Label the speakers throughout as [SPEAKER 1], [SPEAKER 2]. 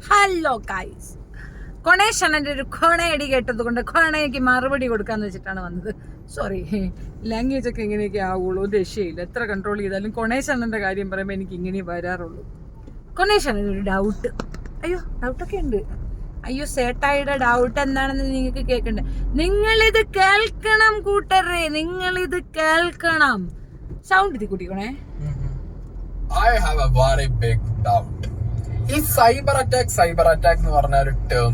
[SPEAKER 1] Hello guys, കൊണേഷ് അണ്ണൻ്റെ ഒരു കൊണയടി കേട്ടത് കൊണ്ട് കൊണയ്ക്ക് മറുപടി കൊടുക്കാന്ന് വെച്ചിട്ടാണ് വന്നത്. സോറി, ലാംഗ്വേജ് ഒക്കെ ഇങ്ങനെയൊക്കെ ആവുള്ളൂ, രക്ഷയില്ല. എത്ര കൺട്രോൾ ചെയ്താലും കൊണേഷ് അണ്ണൻ്റെ കാര്യം പറയുമ്പോൾ എനിക്ക് ഇങ്ങനെ വരാറുള്ളൂ. കൊണേഷ് അണ്ണനൊരു ഡൗട്ട്. ഡൗട്ടൊക്കെ ഉണ്ട്. സേട്ടായിയുടെ ഡൗട്ട് എന്താണെന്ന് നിങ്ങൾക്ക് കേൾക്കണ്ടേ? നിങ്ങളിത് കേൾക്കണം കൂട്ടരെ, നിങ്ങളിത് കേൾക്കണം. സൗണ്ട് ഇത് കൂട്ടിക്കണേ.
[SPEAKER 2] I have a very big doubt. ഈ സൈബർ അറ്റാക്ക് എന്ന് പറഞ്ഞ ഒരു ടേം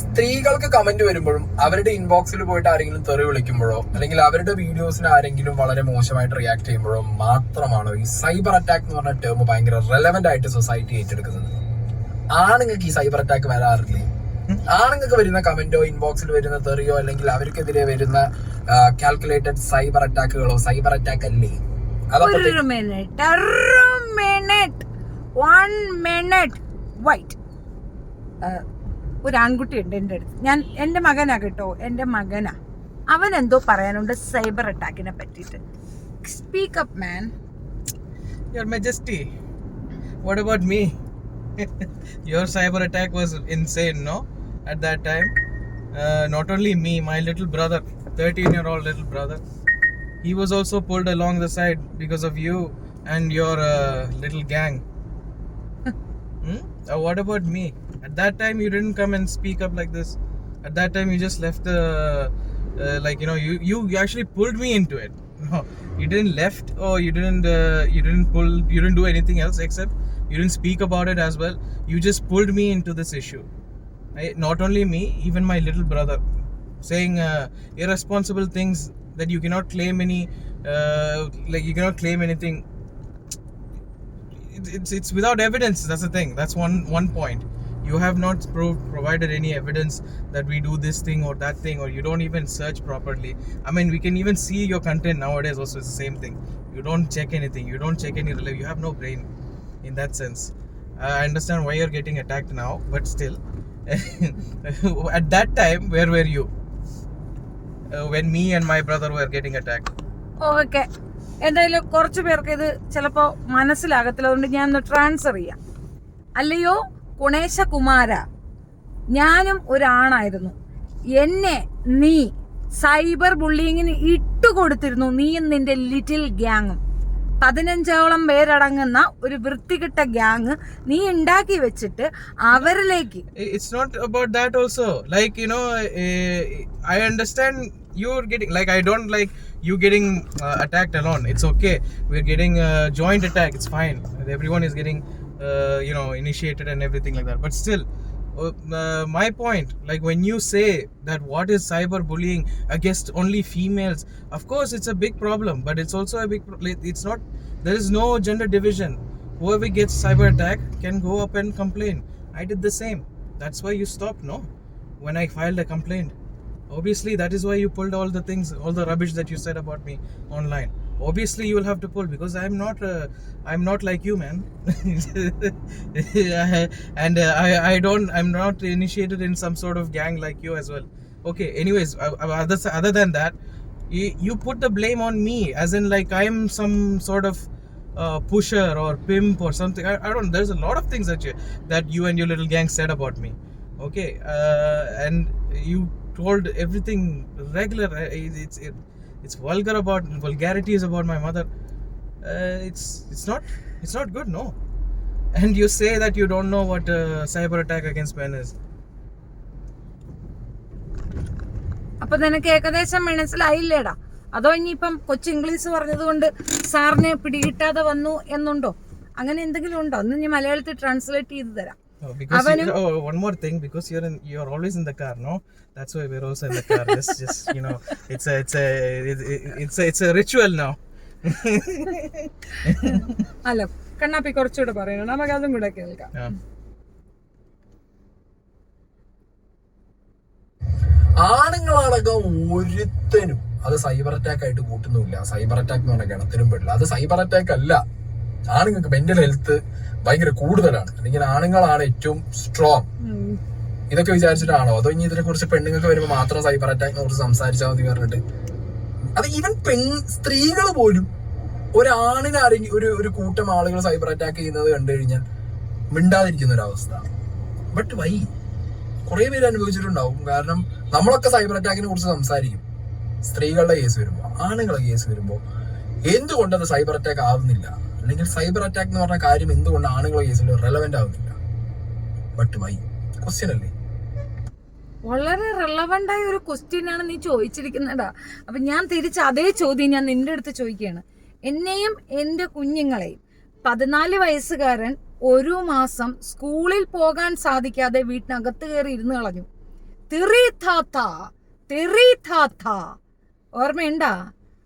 [SPEAKER 2] സ്ത്രീകൾക്ക് കമന്റ് വരുമ്പോഴും അവരുടെ ഇൻബോക്സിൽ പോയിട്ട് ആരെങ്കിലും തെറി വിളിക്കുമ്പോഴോ അല്ലെങ്കിൽ അവരുടെ വീഡിയോസിന് ആരെങ്കിലും വളരെ മോശമായിട്ട് റിയാക്ട് ചെയ്യുമ്പോഴോ മാത്രമാണോ ഈ സൈബർ അറ്റാക്ക് എന്ന് പറഞ്ഞ ടേം ഭയങ്കര റെലവെന്റ് ആയിട്ട് സൊസൈറ്റി ഏറ്റെടുക്കുന്നത്? ആണുങ്ങൾക്ക് ഈ സൈബർ അറ്റാക്ക് വരാറില്ലേ? ആണുങ്ങൾക്ക് വരുന്ന കമന്റോ ഇൻബോക്സിൽ വരുന്ന തെറിയോ അല്ലെങ്കിൽ അവർക്കെതിരെ വരുന്ന കാൽക്കുലേറ്റഡ് സൈബർ അറ്റാക്കുകളോ സൈബർ അറ്റാക്ക് അല്ലേ?
[SPEAKER 1] ഒരു മിനിറ്റ് വൈറ്റ്. ഒരു ആൺകുട്ടിയുണ്ട് എൻ്റെ അടുത്ത്. എൻ്റെ മകനാ കേട്ടോ, എൻ്റെ മകനാ. അവൻ എന്തോ പറയാനുണ്ട് സൈബർ അറ്റാക്കിനെ പറ്റിയിട്ട്. Speak up man.
[SPEAKER 3] Your Majesty, what about me? Your cyber attack was insane, no? At that time, not only me, my little brother, 13-year-old little brother, he was also pulled along the side because of you and your little gang. What about me? At that time you didn't come and speak up like this. At that time you just left the you actually pulled me into it. No, you didn't left or you didn't do anything else except you didn't speak about it as well. You just pulled me into this issue. Not only me, even my little brother, saying irresponsible things that you cannot claim any you cannot claim anything. It's without evidence. That's the thing. That's one point. You have not provided any evidence that we do this thing or that thing, or you don't even search properly. I mean, we can even see your content nowadays also. It's the same thing. You don't check anything. You don't check any relevance. You have no brain in that sense. I understand why you're getting attacked now, but still at that time, where were you when me and my brother were getting attacked?
[SPEAKER 1] Okay, എന്തായാലും കുറച്ച് പേർക്ക് ഇത് ചിലപ്പോൾ മനസ്സിലാകത്തില്ല, അതുകൊണ്ട് ഞാൻ ഒന്ന് transfer ചെയ്യാം. അല്ലയോ ഗുണേശകുമാര, ഞാനും ഒരാണായിരുന്നു. എന്നെ നീ സൈബർ ബുള്ളിങ്ങിന് ഇട്ടുകൊടുത്തിരുന്നു. നീയും നിന്റെ ലിറ്റിൽ ഗ്യാങ്ങും 15ഓളം പേരടങ്ങുന്ന ഒരു വൃത്തികെട്ട ഗ്യാങ് നീ ഉണ്ടാക്കി വെച്ചിട്ട് അവരിലേക്ക്.
[SPEAKER 3] It's not about that also. I understand you're getting I don't like you getting attacked alone. It's okay. We're getting joint attack. It's fine. Everyone is getting initiated and everything like that. But still, my point, when you say that what is cyberbullying against only females, of course it's a big problem, but it's also a big it's not, there is no gender division. Whoever gets cyber attack can go up and complain. I did the same. That's why you stopped, no? When I filed a complaint, obviously that is why you pulled all the things, all the rubbish that you said about me online. Obviously you will have to pull, because I'm not like you, man. And I'm not initiated in some sort of gang like you as well. Okay, anyways, other than that, you put the blame on me, as in I'm some sort of pusher or pimp or something. I don't, there's a lot of things that you and your little gang said about me. Okay, and you told everything regular. It's vulgarities about my mother. It's not good, no. And you say that you don't know what cyber attack against men is.
[SPEAKER 1] അപ്പൊ നിനക്ക് ഏകദേശം മനസ്സിലായില്ലേടാ? അതോ ഇനിയിപ്പം കൊച്ചു English പറഞ്ഞത് കൊണ്ട് സാറിനെ പിടികിട്ടാതെ വന്നു എന്നുണ്ടോ? അങ്ങനെ എന്തെങ്കിലും ഉണ്ടോ? ഒന്ന് ഞാൻ മലയാളത്തിൽ ട്രാൻസ്ലേറ്റ് ചെയ്ത് തരാം.
[SPEAKER 3] One more thing, because you're always in the car, no? That's why we're also in the car. just it's a ritual now.
[SPEAKER 1] അല്ല കണ്ണാപ്പി കുറച്ചുകൂടെ പറയണം, നമുക്ക് അതും കൂടെ കേൾക്കാം.
[SPEAKER 2] ആണുങ്ങളടക്കം ഒരുത്തനും അത് സൈബർ അറ്റാക്ക് ആയിട്ട് കൂട്ടുന്നില്ല. സൈബർ അറ്റാക്ക് എന്ന് പറഞ്ഞാൽ കിണത്തിലും പെടില്ല. അത് സൈബർ അറ്റാക്ക് അല്ല. ആണുങ്ങൾക്ക് മെന്റൽ ഹെൽത്ത് ഭയങ്കര കൂടുതലാണ്, അല്ലെങ്കിൽ ആണുങ്ങളാണ് ഏറ്റവും സ്ട്രോങ്. ഇതൊക്കെ വിചാരിച്ചിട്ടാണോ? അതോ ഇനി ഇതിനെ കുറിച്ച് പെണ്ണുങ്ങൾക്ക് വരുമ്പോൾ മാത്രം സൈബർ അറ്റാക്കിനെ കുറിച്ച് സംസാരിച്ചാൽ മതി പറഞ്ഞിട്ട്? അത് ഈവൻ സ്ത്രീകൾ പോലും ഒരാണിനെ ഒരു കൂട്ടം ആളുകൾ സൈബർ അറ്റാക്ക് ചെയ്യുന്നത് കണ്ടു കഴിഞ്ഞാൽ മിണ്ടാതിരിക്കുന്ന ഒരവസ്ഥ. But why? കുറെ പേര് അനുഭവിച്ചിട്ടുണ്ടാവും. കാരണം നമ്മളൊക്കെ സൈബർ അറ്റാക്കിനെ കുറിച്ച് സംസാരിക്കും. സ്ത്രീകളുടെ കേസ് വരുമ്പോ, ആണുങ്ങളുടെ കേസ് വരുമ്പോ എന്തുകൊണ്ട് അത് സൈബർ അറ്റാക്ക് ആവുന്നില്ല, അല്ലെങ്കിൽ സൈബർ അറ്റാക്ക് എന്ന് പറഞ്ഞ കാര്യം എന്തുകൊണ്ട് ആണുങ്ങളുടെ കേസിൽ റെലവെന്റ് ആവുന്നില്ല? But why? ക്വസ്റ്റ്യൻ അല്ലേ?
[SPEAKER 1] വളരെ റെലവന്റ് ആയ ഒരു ക്വസ്റ്റ്യൻ ആണ് നീ ചോദിച്ചിരിക്കുന്നതാ. അപ്പൊ ഞാൻ തിരിച്ച് അതേ ചോദ്യം ഞാൻ നിന്റെ അടുത്ത് ചോദിക്കുകയാണ്. എന്നെയും എൻ്റെ കുഞ്ഞുങ്ങളെയും 14 വയസ്സുകാരൻ ഒരു മാസം സ്കൂളിൽ പോകാൻ സാധിക്കാതെ വീട്ടിനകത്ത് കയറി ഇരുന്ന് കളഞ്ഞു. ഓർമ്മയുണ്ടാ?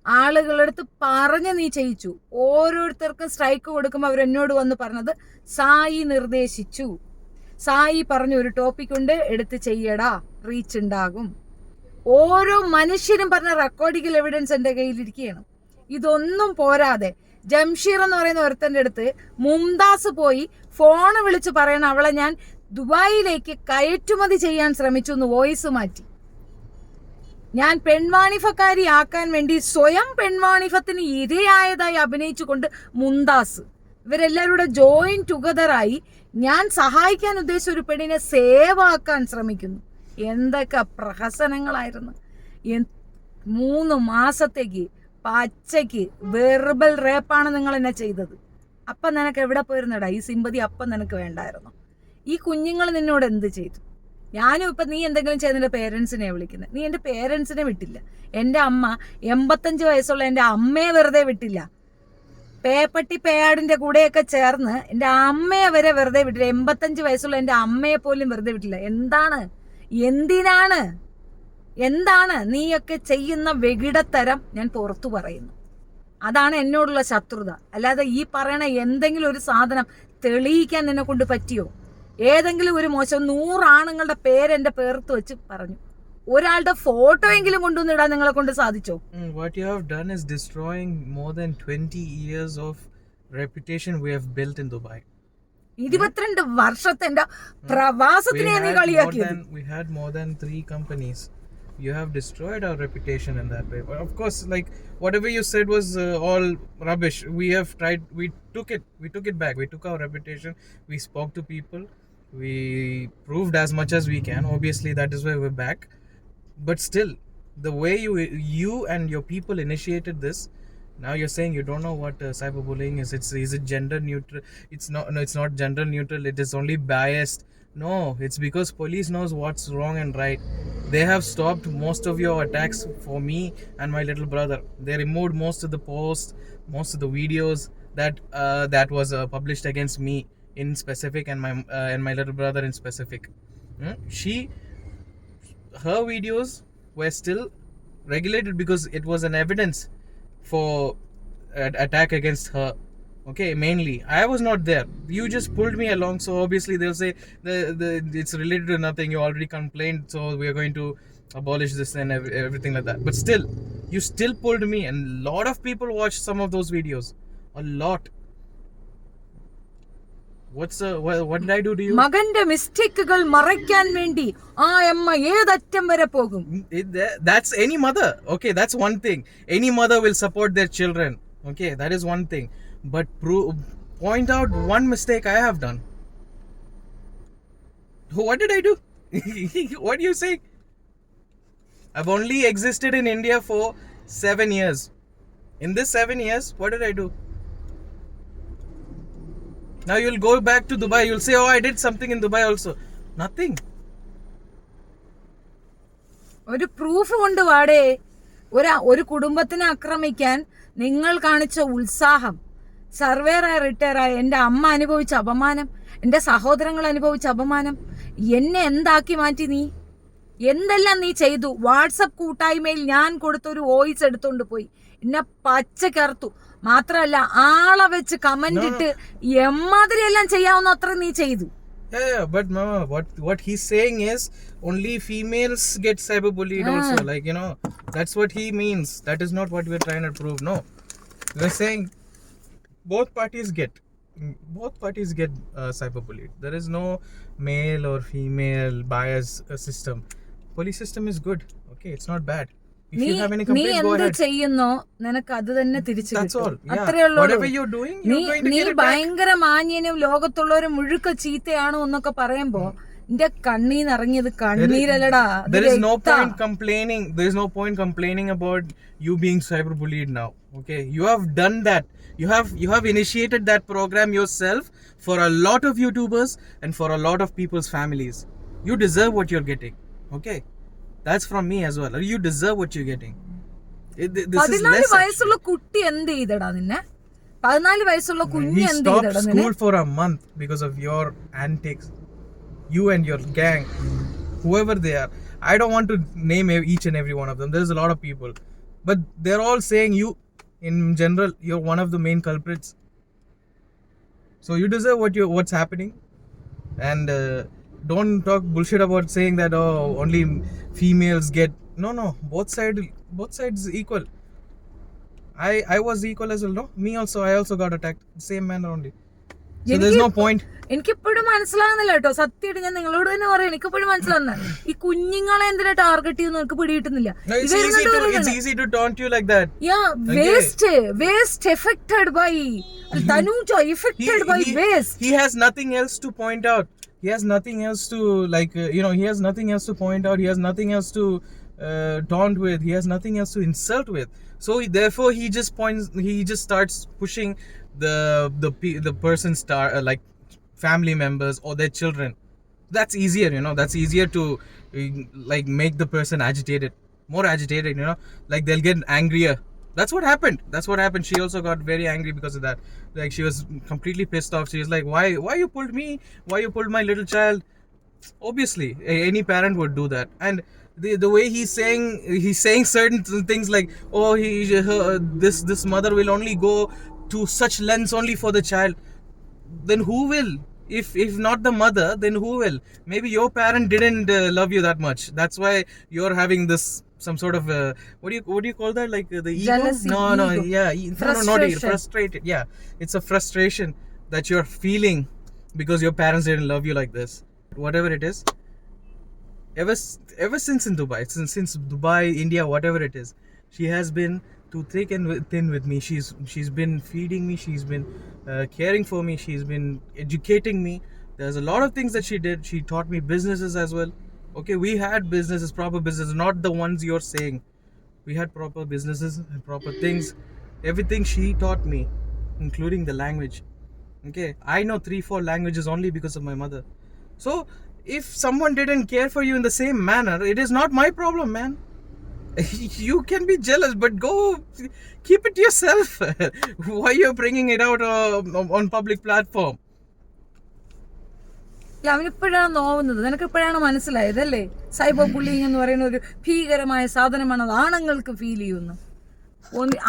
[SPEAKER 1] ആളുകളടുത്ത് പറഞ്ഞ് നീ ചെയ്യിച്ചു. ഓരോരുത്തർക്കും സ്ട്രൈക്ക് കൊടുക്കുമ്പോൾ അവരെന്നോട് വന്ന് പറഞ്ഞത് സായി നിർദ്ദേശിച്ചു, സായി പറഞ്ഞു ഒരു ടോപ്പിക് ഉണ്ട് എടുത്ത് ചെയ്യടാ, റീച്ച് ഉണ്ടാകും. ഓരോ മനുഷ്യരും പറഞ്ഞ റെക്കോർഡിക്കൽ എവിഡൻസ് എൻ്റെ കയ്യിലിരിക്കുകയാണ്. ഇതൊന്നും പോരാതെ ജംഷീർ എന്ന് പറയുന്ന ഒരുത്തൻ്റെ അടുത്ത് മുംതാസ് പോയി ഫോൺ വിളിച്ച് പറയണം അവളെ ഞാൻ ദുബായിലേക്ക് കയറ്റുമതി ചെയ്യാൻ ശ്രമിച്ചു എന്ന് വോയിസ് മാറ്റി. ഞാൻ പെൺവാണിഫക്കാരി ആക്കാൻ വേണ്ടി സ്വയം പെൺവാണിഫത്തിന് ഇരയായതായി അഭിനയിച്ചുകൊണ്ട് മുംതാസ് ഇവരെല്ലാവരും കൂടെ ജോയിൻ ടുഗദറായി ഞാൻ സഹായിക്കാൻ ഉദ്ദേശിച്ച ഒരു പെണ്ണിനെ സേവ് ആക്കാൻ ശ്രമിക്കുന്നു. എന്തൊക്കെ പ്രഹസനങ്ങളായിരുന്നു. 3 മാസത്തേക്ക് പച്ചയ്ക്ക് വെർബൽ റേപ്പാണ് നിങ്ങൾ എന്നെ ചെയ്തത്. അപ്പം നിനക്ക് എവിടെ പോയിരുന്നടാ ഈ സിമ്പതി? അപ്പം നിനക്ക് വേണ്ടായിരുന്നു. ഈ കുഞ്ഞുങ്ങൾ നിന്നോട് എന്ത് ചെയ്തു? ഞാനും ഇപ്പം നീ എന്തെങ്കിലും ചെയ്ത് എൻ്റെ പേരൻസിനെ വിളിക്കുന്നത്. നീ എൻ്റെ പേരൻസിനെ വിട്ടില്ല. എൻ്റെ അമ്മ 85 വയസ്സുള്ള എൻ്റെ അമ്മയെ വെറുതെ വിട്ടില്ല. പേപ്പട്ടി പേയാടിൻ്റെ കൂടെയൊക്കെ ചേർന്ന് എൻ്റെ അമ്മയെ വരെ വെറുതെ വിട്ടില്ല. 85 വയസ്സുള്ള എൻ്റെ അമ്മയെ പോലും വെറുതെ വിട്ടില്ല. എന്താണ് നീയൊക്കെ ചെയ്യുന്ന വെകിടത്തരം ഞാൻ പുറത്തു പറയുന്നു. അതാണ് എന്നോടുള്ള ശത്രുത. അല്ലാതെ ഈ പറയണ എന്തെങ്കിലും ഒരു സാധനം തെളിയിക്കാൻ നിന്നെ കൊണ്ട് പറ്റിയോ? ഏതെങ്കിലും ഒരു മോശം 100 ആണുങ്ങളുടെ പേര് എൻ്റെ പേർത്ത് വെച്ച് പറഞ്ഞു. ഒരാളുടെ ഫോട്ടോ എങ്കിലും കൊണ്ടുവന്നിടാൻ നിങ്ങളെ കൊണ്ട് സാധിച്ചോ?
[SPEAKER 3] What you have done is destroying more than 20 years of reputation we have built in Dubai.
[SPEAKER 1] 22 വർഷത്തെ എൻ്റെ പ്രവാസത്തിനെ നീ കളിയാക്കിയത്.
[SPEAKER 3] We had more than 3 companies. You have destroyed our reputation in that way. But of course, like whatever you said was all rubbish. We have tried. We took it back. We took our reputation. We spoke to people. We proved as much as we can. Obviously, that is why we're back. But still, the way you and your people initiated this, now you're saying you don't know what cyberbullying is. Is it gender neutral? It's not. No, it's not gender neutral. It is only biased. No, it's because police knows what's wrong and right. They have stopped most of your attacks for me and my little brother. They removed most of the posts, most of the videos that was published against me in specific and my little brother in specific. Her videos were still regulated because it was an evidence for attack against her. Okay, mainly I was not there. You just pulled me along, so obviously they'll say it's related to nothing. You already complained, so we are going to abolish this and everything like that. But still, you still pulled me, and a lot of people watched some of those videos. A lot. What did I do to you?
[SPEAKER 1] മകന്റെ മിസ്റ്റേക്കുകൾ മറയ്ക്കാൻ വേണ്ടി ആ അമ്മ ഏതറ്റം വരെ പോകും.
[SPEAKER 3] That's any mother. Okay, that's one thing. Any mother will support their children. Okay, that is one thing. But point out one mistake I have done. What did I do? What do you say? I've only existed in India for 7 years. In this 7 years, what did I do? Now you'll go back to Dubai. You'll say, oh, I did something in Dubai also. Nothing.
[SPEAKER 1] ഒരു proof കൊണ്ട് വാടേ. ഒരു കുടുംബത്തിനെ ആക്രമിക്കാൻ നിങ്ങൾ കാണിച്ച ഉത്സാഹം, സർവേറായി റിട്ടയറായ എൻ്റെ അമ്മ അനുഭവിച്ച അപമാനം, എൻ്റെ സഹോദരങ്ങൾ അനുഭവിച്ച അപമാനം, എന്നെ എന്താക്കി മാറ്റി നീ? എന്തെല്ലാം നീ ചെയ്തു? വാട്സപ്പ് കൂട്ടായ്മയിൽ ഞാൻ കൊടുത്തൊരു വോയിസ് എടുത്തോണ്ട് പോയി എന്നെ പച്ചക്കറുത്തു. മാത്രമല്ല ആളെ വെച്ച് കമന്റ് ഇട്ട് എമ്മാതിരി എല്ലാം ചെയ്യാവുന്ന അത്ര നീ ചെയ്തു.
[SPEAKER 3] Yeah, but mama, what he's saying is only females get cyberbullied also. Like, that's what he means. That is not what we're trying to prove. No, we're saying both parties get cyberbullied. There is no male or female bias system. Police system is good. Okay, it's not bad. If you have any complaints, go ahead.
[SPEAKER 1] നീ എന്ത് ചെയ്യുന്നോ നിനക്ക് അത് തന്നെ തിരിച്ചു കിട്ടും.
[SPEAKER 3] Whatever you're doing, you're going to
[SPEAKER 1] നീ
[SPEAKER 3] get it back.
[SPEAKER 1] ഭയങ്കര മാന്യനും ലോകത്തുള്ളവരും മുഴുക്ക ചീത്തയാണോ എന്നൊക്കെ പറയുമ്പോ എന്റെ കണ്ണീന്ന് ഇറങ്ങിയത് കണ്ണീരല്ലടാ.
[SPEAKER 3] There is no point complaining. There is no point complaining about you being cyberbullied now. Okay, you have done that. You have initiated that program yourself for a lot of YouTubers and for a lot of people's families. You deserve what you're getting. Okay, that's from me as well. You deserve what you're getting. This is
[SPEAKER 1] 14
[SPEAKER 3] less.
[SPEAKER 1] വയസ്സുള്ള കുട്ടി എന്ത് ചെയ്തടാ നിന്നെ? 14 വയസ്സുള്ള കുഞ്ഞ്
[SPEAKER 3] He
[SPEAKER 1] എന്ത്
[SPEAKER 3] stopped
[SPEAKER 1] ചെയ്തടാ നിന്നെ?
[SPEAKER 3] school for a month because of your antics. You and your gang, whoever they are. I don't want to name each and every one of them. There's a lot of people, but they're all saying you, in general, you're one of the main culprits. So you deserve what's happening, and don't talk bullshit about saying that only females get. No, both sides equal. I was equal as well. No, me also. I also got attacked. Same manner only. So there's no point.
[SPEAKER 1] എനിക്കിപ്പോഴും മനസ്സിലാകുന്നില്ല കേട്ടോ, സത്യമായിട്ട് ഞാൻ നിങ്ങളോട് തന്നെ പറയാം, എനിക്കിപ്പോഴും മനസ്സിലാകുന്ന ഈ കുഞ്ഞുങ്ങളെ എന്തിനാ ടാർഗറ്റ് ചെയ്യുന്ന എനിക്ക് പിടികിട്ടുന്നില്ല.
[SPEAKER 3] No, it's easy to taunt you like that.
[SPEAKER 1] Waste affected by Tanuja, affected by waste.
[SPEAKER 3] He has nothing else to point out. He has nothing else to he has nothing else to point out. He has nothing else to taunt with. He has nothing else to insult with. So therefore he just starts pushing the person's like family members or their children. That's easier, that's easier to like make the person more agitated, like they'll get angrier. That's what happened. She also got very angry because of that. Like she was completely pissed off. She was like, why you pulled me? Why you pulled my little child? Obviously any parent would do that. And the way he's saying certain things like, this mother will only go to such lengths only for the child. Then who will? If not the mother, then who will? Maybe your parent didn't love you that much. That's why you're having this some sort of what do you call that? Like the ego?
[SPEAKER 1] Jealousy,
[SPEAKER 3] No,
[SPEAKER 1] ego.
[SPEAKER 3] yeah, not ego,
[SPEAKER 1] Frustration.
[SPEAKER 3] frustrated. Yeah, it's a frustration that you're feeling because your parents didn't love you like this. Whatever it is, ever since in Dubai, since Dubai, India, whatever it is, she has been through thick and thin with me. She's been feeding me. She's been caring for me. She's been educating me. There's a lot of things that she did. She taught me businesses as well. Okay, we had businesses, proper businesses, not the ones you're saying. We had proper businesses and proper things. Everything she taught me, including the language. Okay, I know 3-4 languages only because of my mother. So if someone didn't care for you in the same manner, it is not my problem, man. You can be jealous, but go keep it yourself. Why you're bringing it out on public platform?
[SPEAKER 1] അവനിപ്പോഴാണ് നോവുന്നത്, നിനക്കിപ്പോഴാണ് മനസ്സിലായതല്ലേ cyber bullying എന്ന് പറയുന്ന ഒരു ഭീകരമായ സാധനമാണ്. അത് ആണുങ്ങൾക്ക് ഫീൽ ചെയ്യുന്നു.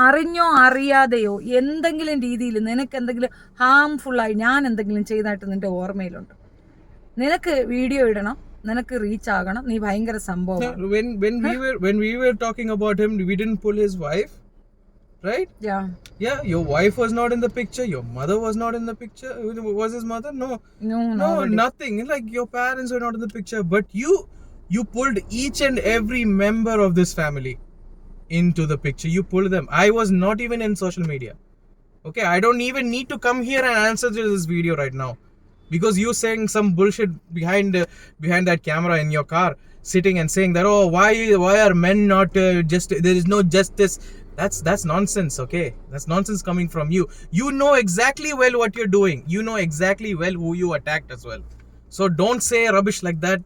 [SPEAKER 1] അറിഞ്ഞോ അറിയാതെയോ എന്തെങ്കിലും രീതിയിൽ നിനക്ക് എന്തെങ്കിലും ഹാംഫുള്ളായി ഞാൻ എന്തെങ്കിലും ചെയ്തായിട്ട് നിന്റെ ഓർമ്മയിലുണ്ട്. നിനക്ക് വീഡിയോ ഇടണം, നിനക്ക് റീച്ച് ആകണം, നീ ഭയങ്കര സംഭവം.
[SPEAKER 3] When we were talking about him, we didn't pull his wife, right? Yeah, your wife was not in the picture, your mother was not in the picture. Was his mother? No, nothing. Like your parents were not in the picture, but you pulled each and every member of this family into the picture. You pulled them. I was not even in social media. Okay, I don't even need to come here and answer to this video right now. Because you saying some bullshit behind that camera in your car, sitting and saying that why are men not just, there is no justice. That's nonsense. Okay, that's nonsense coming from you. You know exactly well what you're doing. You know exactly well who you attacked as well. So don't say rubbish like that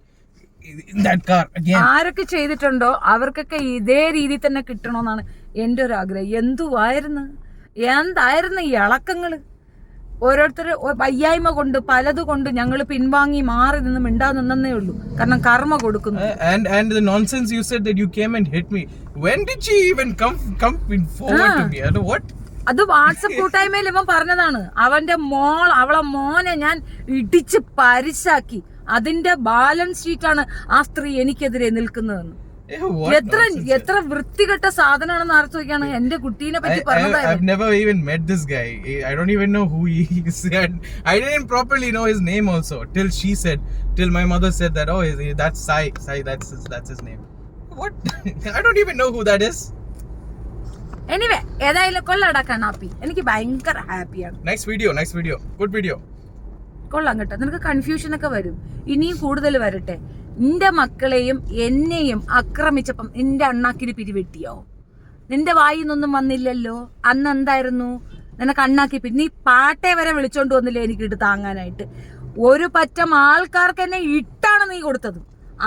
[SPEAKER 3] in that car again.
[SPEAKER 1] ആരൊക്കെ ചെയ്തിട്ടുണ്ടോ അവർക്കൊക്കെ ഇതേ രീതി തന്നെ കിട്ടണമെന്നാണ് എൻ്റെ ഒരു ആഗ്രഹം. എന്തായിരുന്നു ഈ ഇളക്കങ്ങള്? ഓരോരുത്തർ വയ്യായ്മ കൊണ്ട് പലതുകൊണ്ട് ഞങ്ങൾ പിൻവാങ്ങി മാറി നിന്ന് മിണ്ടാ നിന്നേ ഉള്ളൂ. കാരണം കർമ്മ കൊടുക്കുന്നു.
[SPEAKER 3] And the nonsense you said that you came and hit me. When did she even come forward to me? I don't know what.
[SPEAKER 1] അത് വാട്സപ്പ് കൂട്ടായ്മയിൽ ഇവൻ പറഞ്ഞതാണ്. അവളെ മോനെ ഞാൻ ഇടിച്ച് പരിശാക്കി. അതിന്റെ ബാലൻസ് ഷീറ്റാണ് ആ സ്ത്രീ എനിക്കെതിരെ നിൽക്കുന്നതെന്ന്. എത്ര വൃത്തികെട്ട സാധനമാണെന്ന് ആർത്തു വയ്ക്കാണ് എന്റെ കുട്ടീനെ പറ്റി പറഞ്ഞത്.
[SPEAKER 3] I've never even met this guy. I don't even know who he is. I didn't properly know his name also till my mother said that that's Sai, that's his name. What? I don't even know who that is.
[SPEAKER 1] Anyway ഏതായാലും കൊള്ളടാ കണ്ണാപ്പി, എനിക്ക് ഭയങ്കര ഹാപ്പിയാണ്.
[SPEAKER 3] Nice video, good video.
[SPEAKER 1] കൊള്ളാം കേട്ടോ, നിനക്ക് കൺഫ്യൂഷനൊക്കെ വരും, ഇനിയും കൂടുതൽ വരട്ടെ. നിന്റെ മക്കളെയും എന്നെയും ആക്രമിച്ചപ്പം നിന്റെ അണ്ണാക്കിന് പിരിവെട്ടിയോ? നിന്റെ വായിന്നൊന്നും വന്നില്ലല്ലോ. അന്ന് എന്തായിരുന്നു നിനക്ക് അണ്ണാക്കി പിരി? നീ പാട്ടെ വരെ വിളിച്ചോണ്ട് വന്നില്ലേ എനിക്കിട്ട് താങ്ങാനായിട്ട്? ഒരു പറ്റം ആൾക്കാർക്ക് എന്നെ ഇട്ടാണ് നീ കൊടുത്തത്.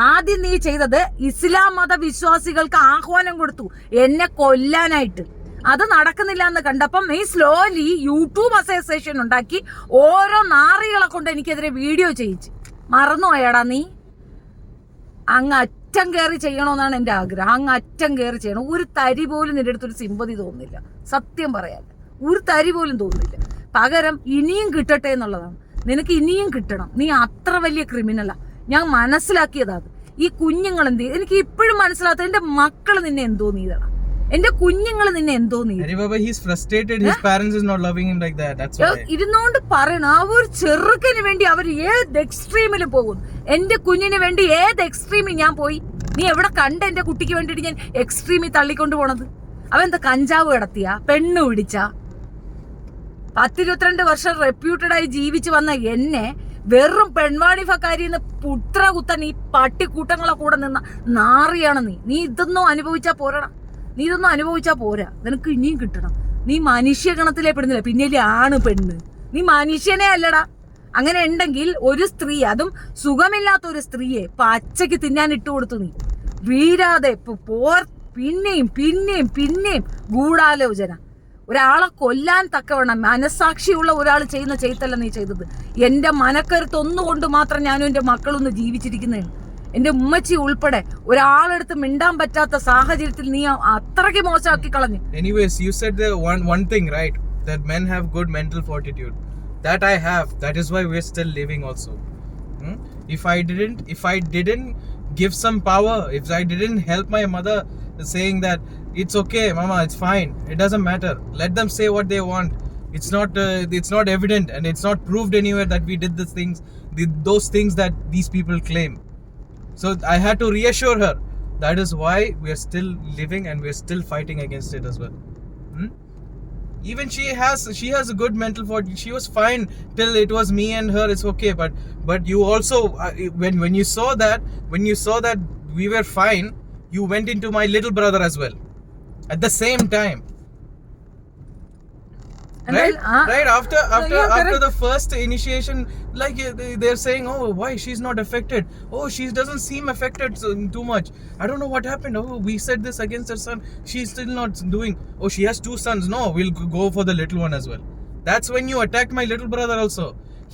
[SPEAKER 1] ആദ്യം നീ ചെയ്തത് ഇസ്ലാം മത വിശ്വാസികൾക്ക് ആഹ്വാനം കൊടുത്തു എന്നെ കൊല്ലാനായിട്ട്. അത് നടക്കുന്നില്ല എന്ന് കണ്ടപ്പം നീ സ്ലോലി യൂട്യൂബ് അസോസിയേഷൻ ഉണ്ടാക്കി ഓരോ നാറികളെ കൊണ്ട് എനിക്കെതിരെ വീഡിയോ ചെയ്യിച്ച്. മറന്നുപോയാടാ നീ? അങ്ങ് അറ്റം കയറി ചെയ്യണമെന്നാണ് എൻ്റെ ആഗ്രഹം. അങ്ങ് അറ്റം കയറി ചെയ്യണം. ഒരു തരി പോലും നിന്റെ അടുത്തൊരു സിമ്പതി തോന്നുന്നില്ല, സത്യം പറയാൻ ഒരു തരി പോലും തോന്നുന്നില്ല. പകരം ഇനിയും കിട്ടട്ടെ എന്നുള്ളതാണ്. നിനക്ക് ഇനിയും കിട്ടണം. നീ അത്ര വലിയ ക്രിമിനലാ, ഞാൻ മനസ്സിലാക്കിയതാ. ഈ കുഞ്ഞുങ്ങൾ എന്ത്, എനിക്ക് ഇപ്പോഴും മനസ്സിലാത്ത എന്റെ മക്കൾ നിന്നെ എന്തോ നീതടാ, എന്റെ കുഞ്ഞുങ്ങൾ നിന്നെ എന്തോ നീ ഇരുന്നോണ്ട് പറയണ. ആ ഒരു ചെറുക്കന് വേണ്ടി അവർ ഏത് എക്സ്ട്രീമിൽ പോകും. എന്റെ കുഞ്ഞിന് വേണ്ടി ഏത് എക്സ്ട്രീമിൽ ഞാൻ പോയി? നീ എവിടെ കണ്ട എന്റെ കുട്ടിക്ക് വേണ്ടിട്ട് ഞാൻ എക്സ്ട്രീമിൽ തള്ളിക്കൊണ്ട് പോണത്? അവൻ എന്താ കഞ്ചാവ് കിടത്തിയ, പെണ്ണ് പിടിച്ച? 10-22 വർഷം റെപ്യൂട്ടഡ് ആയി ജീവിച്ചു വന്ന എന്നെ വെറും പെൺവാണിഫക്കാരിന്ന് പുത്ര കുത്തൻ ഈ പട്ടിക്കൂട്ടങ്ങളെ കൂടെ നിന്ന നാറിയാണ് നീ. നീ ഇതൊന്നും അനുഭവിച്ചാ പോരടാ, നീ ഇതൊന്നും അനുഭവിച്ചാ പോരാ. നിനക്ക് ഇനിയും കിട്ടണം. നീ മനുഷ്യഗണത്തിലേ പെടുന്നില്ല, പിന്നെ ആണ് പെണ്ണ്. നീ മനുഷ്യനെ അല്ലടാ. അങ്ങനെ ഉണ്ടെങ്കിൽ ഒരു സ്ത്രീ, അതും സുഖമില്ലാത്ത ഒരു സ്ത്രീയെ പച്ചയ്ക്ക് തിന്നാൻ ഇട്ട് കൊടുത്തു നീ. വീരാതെ പിന്നെയും പിന്നെയും പിന്നെയും ഗൂഢാലോചന. ഒരാളെ കൊല്ലാൻ തക്കവണ്ണം മനസാക്ഷിയുള്ള ഒരാൾ ചെയ്യുന്ന ചെയ്തല്ല നീ ചെയ്തത്. എൻ്റെ മനക്കരുത്ത് ഒന്നുകൊണ്ട് മാത്രം ഞാനും എൻ്റെ മക്കളൊന്ന് ജീവിച്ചിരിക്കുന്നതാണ്. എൻ്റെ ഉമ്മച്ചി ഉൾപ്പെടെ ഒരാളെടുത്ത് മിണ്ടാൻ പറ്റാത്ത സാഹചര്യത്തിൽ നീ അത്രയ്ക്ക് മോശമാക്കി കളഞ്ഞു.
[SPEAKER 3] Anyways, you said the one thing, right? That men have good mental fortitude. That I have. That is why we're still living also. If I didn't give some power, if I didn't help my mother saying that it's okay, mama, it's fine, it doesn't matter, let them say what they want, it's not evident and it's not proved anywhere that we did those things that these people claim. So I had to reassure her. That is why we are still living and we are still fighting against it as well. Even she has a good mental fortitude. She was fine till it was me and her. It's okay, but you also when you saw that we were fine, you went into my little brother as well at the same time. Right after the first initiation, like they're saying, oh, why she's not affected, oh, she doesn't seem affected too much, I don't know what happened, oh, we said this against her son, she's still not doing, oh, she has 2 sons, no, we'll go for the little one as well. That's when you attacked my little brother also.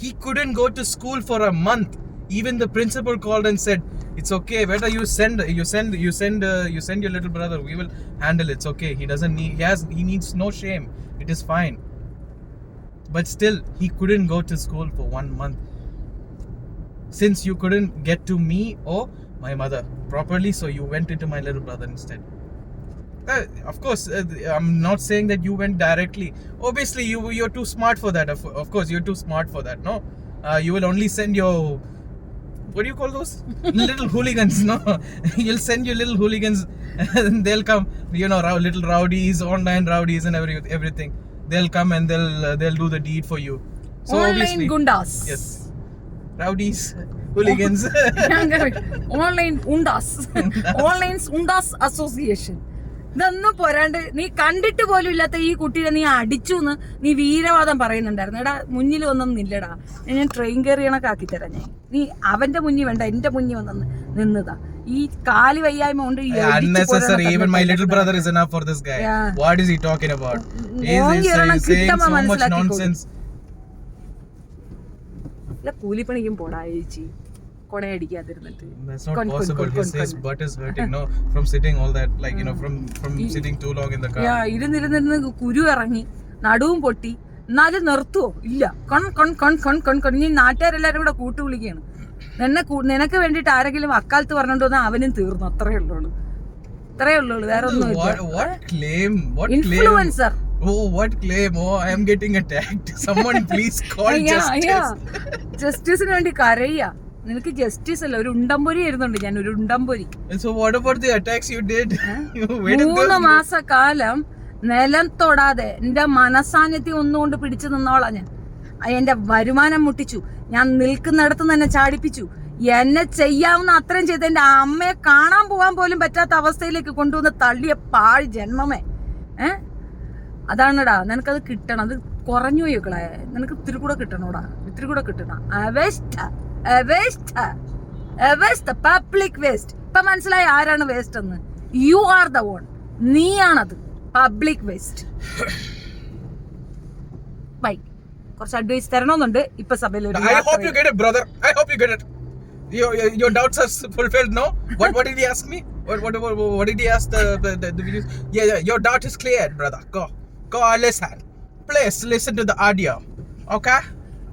[SPEAKER 3] He couldn't go to school for a month. Even the principal called and said, it's okay, better you send your little brother, we will handle it, it's okay, he needs no shame, it is fine. But still, he couldn't go to school for 1 month. Since you couldn't get to me or my mother properly, so you went into my little brother instead. Of course, I'm not saying that you went directly. Obviously, you're too smart for that. Of course, you're too smart for that, no? You will only send your... What do you call those? Little hooligans, no? You'll send your little hooligans and they'll come, little rowdies, online rowdies and everything. They'll come and they'll do the deed for you. So
[SPEAKER 1] online gundas.
[SPEAKER 3] Yes. Rowdies, hooligans.
[SPEAKER 1] Online undas. Online undas association. ഇതൊന്നും പോരാണ്ട് നീ കണ്ടിട്ട് പോലും ഇല്ലാത്ത ഈ കുട്ടീനെ നീ അടിച്ചു എന്ന് നീ വീരവാദം പറയുന്നുണ്ടായിരുന്നു. എടാ മുന്നിൽ വന്നൊന്നും ഇല്ലടാ, ഞാൻ ട്രെയിൻ കയറിയണൊക്കെ ആക്കി തരാം. നീ അവന്റെ മുന്നിൽ വേണ്ട, എന്റെ മുന്നിൽ വന്ന് നിന്നതാ. ഈ കാല് വയ്യായ്മ കൊണ്ട്
[SPEAKER 3] unnecessary. Even my little brother is enough for this guy. What is he talking about? He's saying so much nonsense.
[SPEAKER 1] കൂലിപ്പണിക്കും പോടാ ചേച്ചി, കൊടയടിക്കാതിരുന്നിട്ട്.
[SPEAKER 3] That's not possible. His butt is hurting, no, from sitting all that, like from sitting too long in the car.
[SPEAKER 1] ഇരുന്നിരുന്നിരുന്ന് കുരു ഇറങ്ങി, നടുവും പൊട്ടി. എന്നാലും നിർത്തുവോ? ഇല്ല. കൺ ഇനി നാട്ടുകാരെല്ലാരും കൂടെ കൂട്ടു വിളിക്കുകയാണ്. നിനക്ക് വേണ്ടിട്ട് ആരെങ്കിലും അക്കാലത്ത് പറഞ്ഞോണ്ട് വന്നാൽ അവനും തീർന്നു. അത്രേ ഉള്ളൂ, വേറെ ഒന്നും. Influencer.
[SPEAKER 3] Oh, what claim? Oh, I am getting attacked. Someone please call justice.
[SPEAKER 1] ജസ്റ്റിസിന് വേണ്ടി കരയ്യ. നിനക്ക് ജസ്റ്റിസ് അല്ല, ഒരു ഉണ്ടംപൊരി ആയിരുന്നുണ്ട് ഞാൻ, ഒരു undampori.
[SPEAKER 3] So what about the attacks you did?
[SPEAKER 1] 3 മാസക്കാലം നിലം തൊടാതെ എന്റെ മനസാന്നിധ്യം ഒന്നുകൊണ്ട് പിടിച്ചു നിന്നോളാ ഞാൻ. എൻ്റെ വരുമാനം മുട്ടിച്ചു, ഞാൻ നിൽക്കുന്നിടത്ത് തന്നെ ചാടിപ്പിച്ചു, എന്നെ ചെയ്യാവുന്ന അത്രയും ചെയ്ത് എൻ്റെ അമ്മയെ കാണാൻ പോകാൻ പോലും പറ്റാത്ത അവസ്ഥയിലേക്ക് കൊണ്ടുവന്ന് തള്ളിയ പാഴ് ജന്മമേ. അതാണടാ, നിനക്കത് കിട്ടണം. അത് കുറഞ്ഞു പോയിക്കളെ, നിനക്ക് ഇത്തിരി കൂടെ കിട്ടണോടാ, ഇത്തിരി കൂടെ കിട്ടണം. Public waste. ഇപ്പൊ മനസ്സിലായി ആരാണ് വേസ്റ്റ് എന്ന്? You are the one. നീയാണത് പബ്ലിക് വേസ്റ്റ്. ബൈ. കുറച്ച് അഡ്വൈസ് തരണമെന്നുണ്ട് ഇപ്പൊ സഭയിൽ.
[SPEAKER 3] I hope you get it, brother. I hope you get it. Your doubts are fulfilled, no? What did he ask me? What did he ask the videos? Yeah, your doubt is cleared, brother. Go listen. Please listen to the audio. Okay?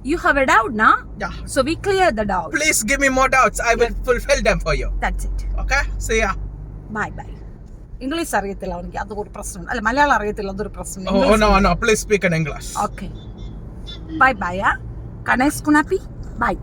[SPEAKER 1] You have a doubt now?
[SPEAKER 3] Yeah.
[SPEAKER 1] So we clear the doubt.
[SPEAKER 3] Please give me more doubts. I will fulfill them for you.
[SPEAKER 1] That's it.
[SPEAKER 3] Okay? See ya.
[SPEAKER 1] Bye bye. English അറിയത്തില്ല അവനിക്ക്, അതൊരു പ്രശ്നം. അല്ല, മലയാളം അറിയത്തില്ല, അതൊരു പ്രശ്നം.
[SPEAKER 3] Oh, no. Please speak in English.
[SPEAKER 1] Okay. Bye bye. Kanesh Kunapi. Bye.